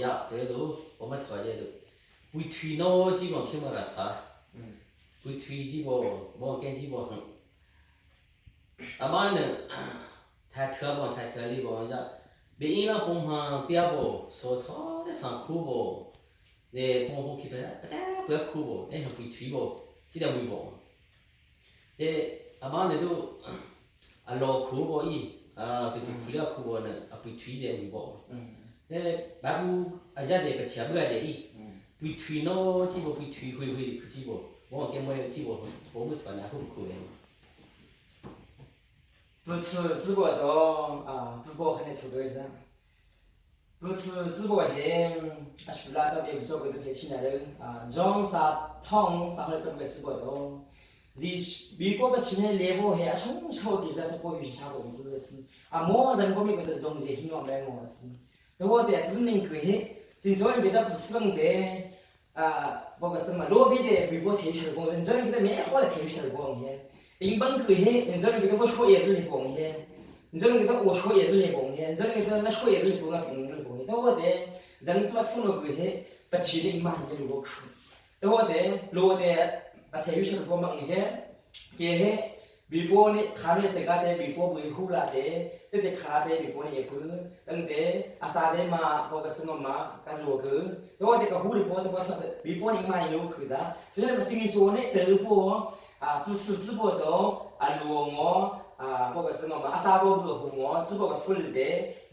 야 그래도 엄마 터져도 부이튀노 집어 키머라사 부이튀 집어 뭐 깨집어 아마는 다 터버 다 터리버 자 베이나 봉하 띠아보 소터 대상 쿠보 네 봉보 키베 따 버쿠보 네 부이튀보 지다 위보 네 아마네도 알로 쿠보 이아 그 풀려 쿠보는 부이튀제 위보 네 바부 아자데 그 치아브가데 이 부이튀노 집어 부이튀 회회 그 집어 뭐 깨모에 집어 보고 터나 후쿠에不出直播都不播很多个人，不出直播前除了到别个说个都拍起来了装啥汤啥好的都个直播都，美国个起来来播还从小给他是播语下播个子么人国民个都中间听我来我是，都我的都能个嘿，真昨天给他不出门的包括什么罗比的美国退休工人，昨天给他蛮好的退休工人。인방 그해 인저는 그게 뭐 쇼예를 리봉해 인저는 그게 오 쇼예를 리봉해 인저는 그게 나 쇼예를 리봉아 빙을 봉해 더워데 zantuat funo 그해 빠치데 이만 이르고 크 더워데 로데 아테유셔 보망 이해 게해 밀보니 카르세 가데 밀보 부이 후라데 때때 카데 밀보니 예쁘 땅데 아사데마 보가스노마 가로그 더워데 가 후리 보데 보서 밀보니 이만 이르고 그자 저는 생이소네 더보不出直播都录我包括什么嘛沙包不和我直播个出来的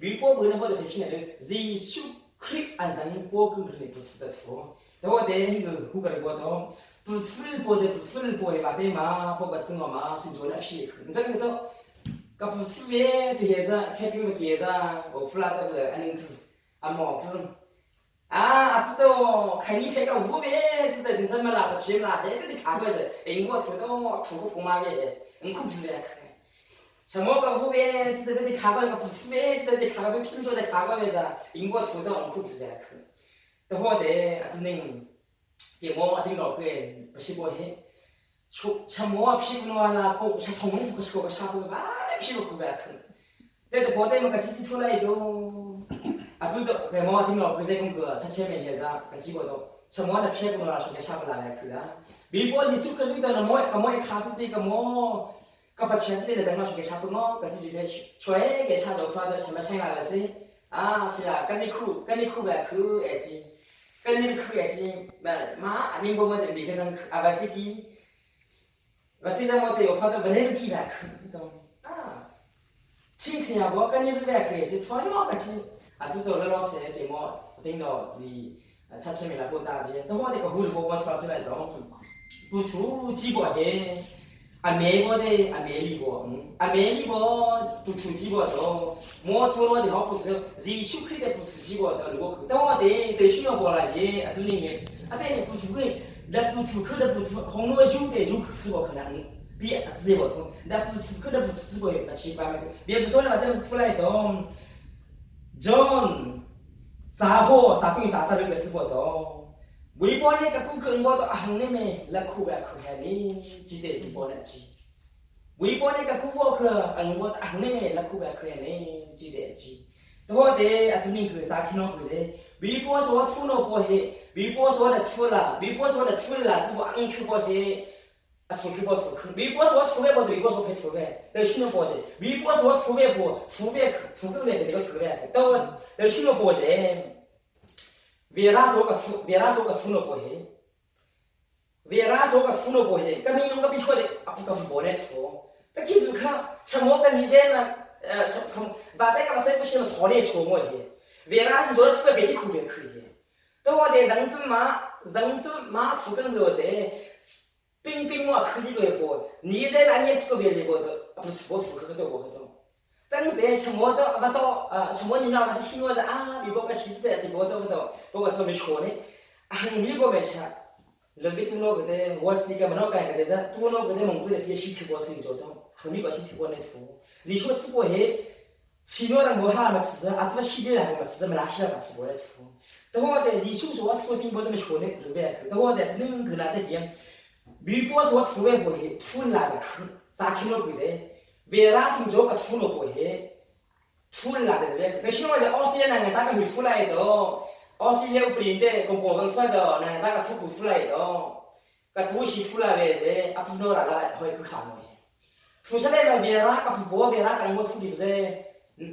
微博不能或者别现在的热手开人播个的不出的出但我的那个胡个的播都不出播的不出播的话的嘛包括什么嘛是做那些你这个都个不出的这些是开屏的给啥我出来的个安宁子毛子아직도 강의회가 우베 진짜 진짜 말라 지금라 애들이 가고서 인고 두도 구고 공하게 응국지야 그래 저뭐가 후베 진짜 애들이 가고가 부투베 진짜 애들이 가고 필요도 가고에서 인고 두도 응국지야 그 또 호데 아드님 이게 뭐 어떤 거 그게 15해 참뭐 피부노 하나 꼭 통문 고 싶고 샤고 막 피부 그거야 그 근데 보대면 같이 출라이도 둘도 그 뭐 같은 거 그제 그 자체면 해서 같이 보도 저뭐는 피부노라 저게 샤고 나래 그가 밀보지 수크리도는 뭐에 카드니까 뭐 까빠치한테 정말 저게 샤고 뭐 같이 집에 저에게 샤도 파도 정말 생각하지 시라 까니쿠가 그 애지 까니를 그 애지 마 아닌 보면 미개상 아가씨기 와시다 못해 요파도 베네르 기라 그도 칭칭하고 까니를 왜 그애지 투아노 같이 아직도 러러스에 데모 땡도 이 차체미라 보다비 또 어디가 후를 보고 왔으면도 부추 집어에 아메고데 아메리고 부추 집어도 뭐 토로데 하고서 지 슈크리데 부추 집어도 그리고 또 어디 대신어 보라지 아들님이 아때 부추그 나 부추 그래 부추 공로 중대 중 집어 그냥 비 집어 나 부추 그래 부추 집어에 같이 밤에 비 무슨 말하면 출라이도 존 사호 사킹 사타를 베스보도 위보니까 그거도 항님의 라쿠라쿠 하니 지대 위보나지 위보니까 그거 그 angbo 항님의 라쿠라쿠 하니 지대지 또데 아투니 그 사키노 그제 위보서 투노 보해 위보서는 투라 지고 앙큐 보해 투기버스 위보서 투배보도 위보서 배투배 내 신호 보지 위보서 투배보 투배 내가 그래 또 내 신호 보지 베라소가 투노 보해 베라소가 투노 보해 까미노가 비초데 아프가 보내 투 딱히 그 참모가 이제는 바다가 와서 보시면 더리 소모해 베라스 저 투배 베리 쿠게 그게 또 내 장투마 죽은 거데 빙빙와 크리로 해보 니제 아니스코 별리고도 부츠보스 그것도 뭐도 땅대 샤모도 아바도 샤모니나 와서 신고자 미보가 시스테 디보도도 보고 처음에 쇼네 미보메샤 르비투노 그데 워스니까 뭐가 그래서 투노 그데 몽고에 비에 시티고 트인조도 한미가 시티고네 투 리쇼 쓰고해 신호랑 뭐 하나 쓰자 아트마 시비랑 뭐 쓰자 라시라 같이 보래 투 더워데 리쇼 와트 소싱보도 쇼네 르베 더워데 능 그나데 비엠 밀보서 투에 보해 투라자 사키노 그제 베라싱 조가 투노 보해 투라자 그 신호가 오시에나가 다가 밀투라에도 Australia prinde kompo bang fa do na ta ka fu fu lai do ka tu shi fu la ve se ap no la hoi ku kha no fu sa le ma ve ra ka fu bo ve ra ka mo fu di se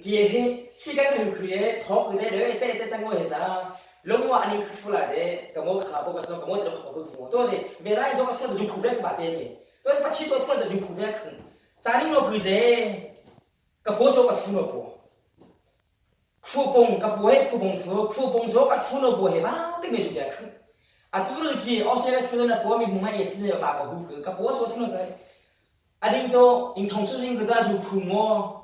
ki he si ka ka ku ye tho ku de le te ta ngo he sa long wa ani ku fu la de ka mo kha bo ka so ka mo de ko ku to de ve ra zo ka so ju ku be ka ba de me to pa chi so so de ju ku be ka sa ni no ku se ka bo so ka fu no bo 쿠봉 그 뭐해 쿠봉 투 쿠봉 저가 투는 뭐해 봐 뜨게 주야 아 투르지 어세가 투는 보험이 정말 예지요 바고 후그 그 보서 투는 그 아님도 인통수진 그다 주 쿠모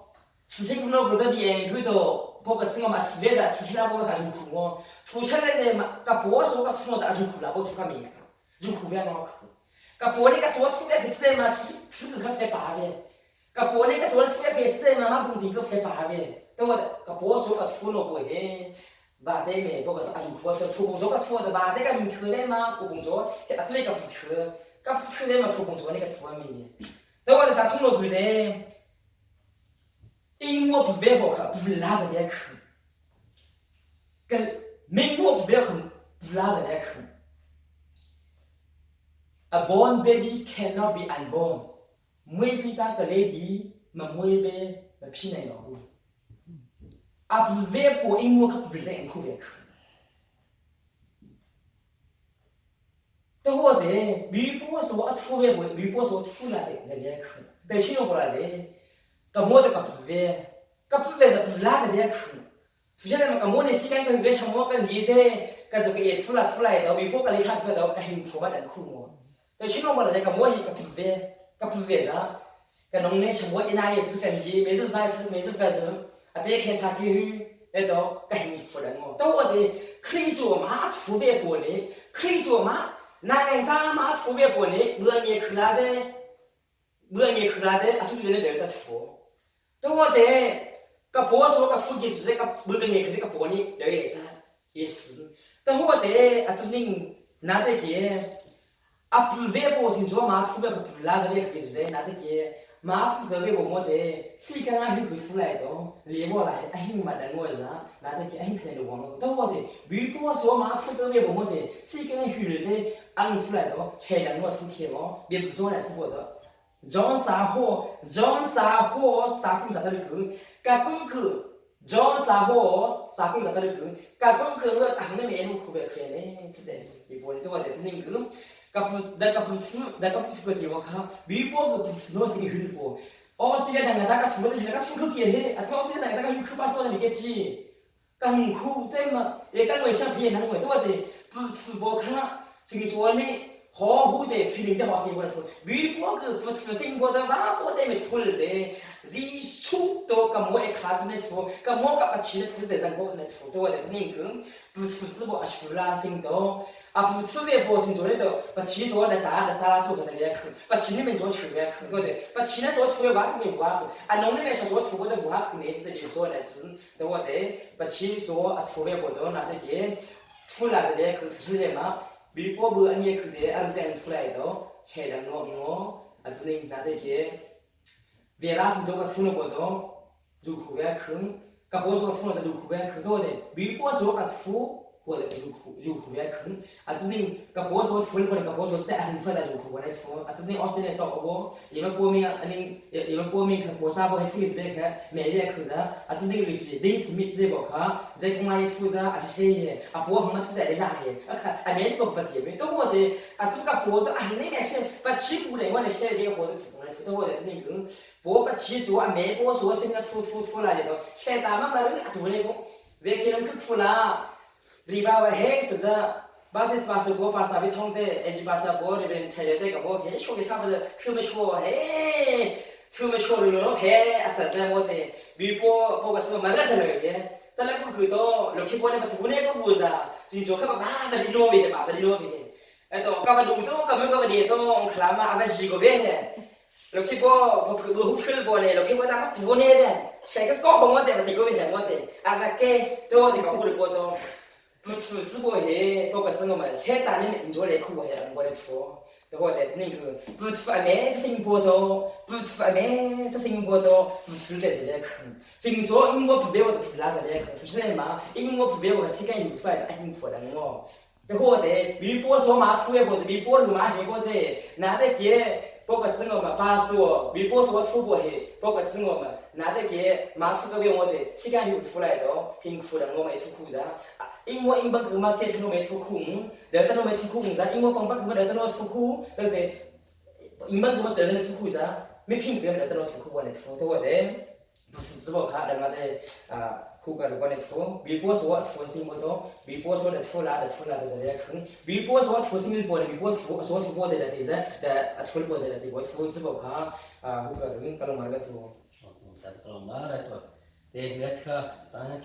지식분노 그다디에 그도 보고 증거 마치베다 지시라고 가지고 쿠모 투셔레제 막 보서가 투는 아주 쿠라고 투가미가 주 쿠베노 그 보니까 소 투베 그때 마치 지금 그때 바베 그 보니까 소 투베 그때 마마 분디 그 배바베 tôi cả bố số cả phu nộp buổi thế bà thế mẹ bố cả sao anh phu số phu bông số cả phu rồi bà thế cả mình thừa thế mà phu bông số thì à tôi cả phu thừa thế mà phu bông số này cả phu mình tôi gọi là sao thông nộp buổi thế anh mua về bố cả phu lá ra đấy cái mình mua về cả phu lá ra đấy a born baby cannot be unborn mới bị ta cái lady mà mới bé là phi này nó áp về bộ anh mua các vật liệu khu vực, tôi hỏi thế, mỹ bộ số áp thu về bộ mỹ bộ số thu ra đấy gì vậy không? để xin ông bảo gì, cái mua được các vật liệu là gì vậy không? thực ra là cái mua này xí cái việc tham mua cái gì thế, cái chỗ cái thu là đó mỹ bộ cái lý thuyết đó cái hình phù hợp đến khu mua, để xin ông bảo là cái mua gì các vật liệu đó, cái nông nghiệp tham mua cái này cái gì, mấy giờ cái gì để khai sáng cái để đó cái hình phù hợp đó thì khi số mà thu về bộ này khi số mà 나는 다마 소비에 보니 무언이 그라제 아수비전에 내다 주고 또 어때 그 보아서가 수기 주제가 무언이 그제가 보니 내다 예스 또 어때 아투닝 나대게 앞불베 보신 조마 투베 불라자게 그게 주제 나대게 마프가게 뭐뭐데 시간아 그 출라에도 리모라 아힘마다 뭐자 나대게 아힘테는 뭐뭐 또 어때 미포서 마프가게 뭐뭐데 시간아 휴르데 안 출라에도 체량 뭐 투키고 미부존에 쓰고도 존 사호 사금 자들 그 까꿍 존 사호 사금 자들 그 까꿍 그 당내 메뉴 쿠베 그네 진짜 이번에 또 어때 드는 그 daga putu ke waka bipo ke putu no sing hilpo Australia dang daga tulo ni daga tulo ke he atau Australia dang daga yu khba po ni ke chi kang khu te ma e kang we sha pie nang we to de putu bo kha jing zuo ni ho hu de feeling de ho sing bo de bipo ke putu sing bo de ba po de me tul de zi su to ka mo e kha ne tu ka mo ka pa chi ne tu de zang bo ne tu to de ning ku putu zi bo a shu la sing do 아 부츠베 보신 전에도 바 지소 다做个什么把지는 면做出来对不对把지는做出来完全不好啊农里面想做出国的不好可能是的做来吃对不对把지는做啊出来不到那的给出来的그 두슬레 막 밀법을 아니에 그게 안된 플라이도 체량 노노 아두님 나되게 베라스 저가 투는 것도 누구가 큰 가보서 투는 누구가 그도네 밀법서가 투或者有苦也坑，啊，都那个波说出来过来个波说是很快的有苦过来出，啊，都那奥斯汀到个波，你们波明啊，你们波明看波啥波还出是看每月口子，啊，都那个位置临时没直播看，在公安出着啊是谁啊波他妈出在哪里，啊看啊没波不贴没，都我的啊都个波都啊那边是把起步来我的现在这个波都出来，都我的那个波把起说啊没波说现在出来的都，现在大妈们啊都那个，为可能去出了。리바와 핵스자 바디스 마스 고 파사 비통데 에지 파사 보리벤 차이데 가보 게 쇼게 사버데 틈에 쇼 해 틈에 쇼르노 해 아사자 모데 비포 포가스 마라살게 달라고 그도 럭키 보네 바트 보네 거 부자 진짜 가봐 마다 리노미데 에또 가봐 동도 가면 가봐 디에또 클라마 아바지고 베네 럭키 보 그거 훅클 보네 럭키 보다 막 보네데 셰게스 거 홍어데 바티고 베네 모데 아가케 또 디가 보를 보도 不出直播也包括什么嘛，现在你们做来苦也，我来出， Đó là nên cứ bút phải mẹ sinh bố đó bút phải mẹ sinh bố đó bút phải để gì không sinh số anh mua bút béo là gì không thứ này mà anh mua bút béo là sĩ cái bút phải anh mua là ngô đó là bị bố số mà thuê bố bị bố lu mà hiểu bố thế nãy đấy kia bố cái sinh mà ba số bị bố số thuê bố hệ bố cái sinh mà nãy đấy kia mà số cái béo thế sĩ cái bút phải đó hình phải là ngô mà thu khu ra anh mua anh bằng cái mà sẽ nó mới thu khung để tao nó mới thu khung ra anh mua bằng cái mà để tao nó thu khung để anh bằng cái mà để tao nó thu khung ra mấy phim cái mà để tao nó thu khung này thu thôi đấy 무슨 집어 가 내가 내 후가를 보내 투 밀보서와 투신부터 밀보서를 투라를 되잖아요. 큰 밀보서와 투신을 보내 밀보서 투보다 되자 다 투보다 되자 뭐 집어 가 후가를 그런 말가 또 kalau marah tu, deh lihat kah, tanya